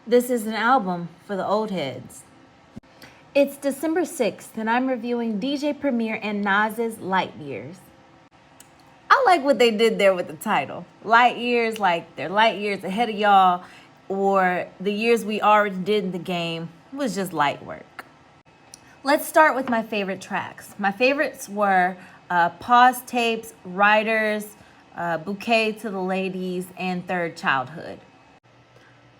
This is an album for the old heads. It's December 6th, and I'm reviewing DJ Premier and Nas's Light Years. I like what they did there with the title. Light years, like they're light years ahead of y'all, or the years we already did in the game was just light work. Let's start with my favorite tracks. My favorites were Pause Tapes, Riders, Bouquet to the Ladies, and Third Childhood.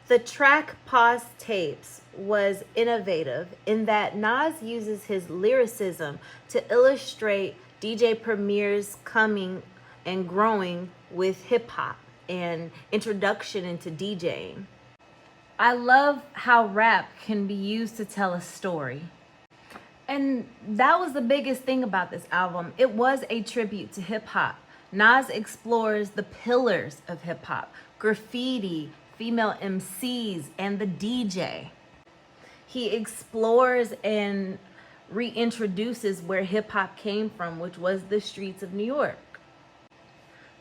The track Pause Tapes was innovative in that Nas uses his lyricism to illustrate DJ Premier's coming and growing with hip hop and introduction into DJing. I love how rap can be used to tell a story. And that was the biggest thing about this album. It was a tribute to hip hop. Nas explores the pillars of hip hop: graffiti, female MCs, and the DJ. He explores and reintroduces where hip hop came from, which was the streets of New York.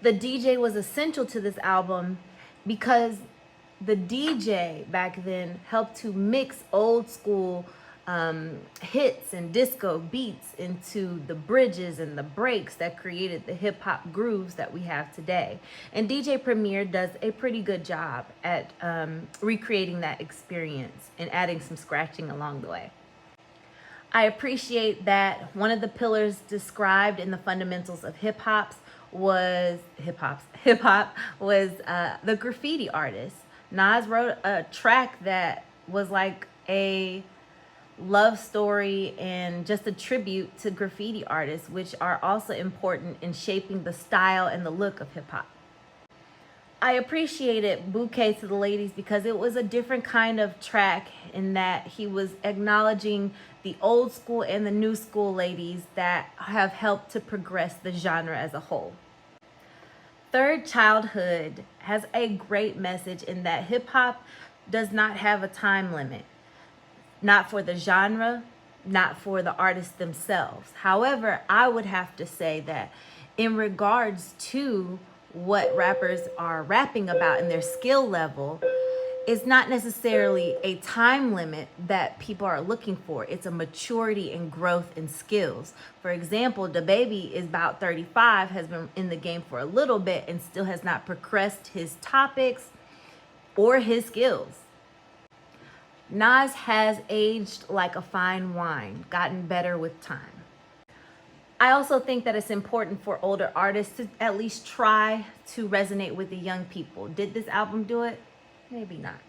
The DJ was essential to this album because the DJ back then helped to mix old school hits and disco beats into the bridges and the breaks that created the hip hop grooves that we have today. And DJ Premier does a pretty good job at recreating that experience and adding some scratching along the way. I appreciate that one of the pillars described in the fundamentals of hip hop was the graffiti artist. Nas wrote a track that was like a love story and just a tribute to graffiti artists, which are also important in shaping the style and the look of hip hop. I appreciated Bouquet to the Ladies because it was a different kind of track in that he was acknowledging the old school and the new school ladies that have helped to progress the genre as a whole. Third Childhood has a great message in that hip hop does not have a time limit. Not for the genre, not for the artists themselves. However, I would have to say that in regards to what rappers are rapping about in their skill level, it's not necessarily a time limit that people are looking for. It's a maturity and growth in skills. For example, DaBaby is about 35, has been in the game for a little bit, and still has not progressed his topics or his skills. Nas has aged like a fine wine, gotten better with time. I also think that it's important for older artists to at least try to resonate with the young people. Did this album do it? Maybe not.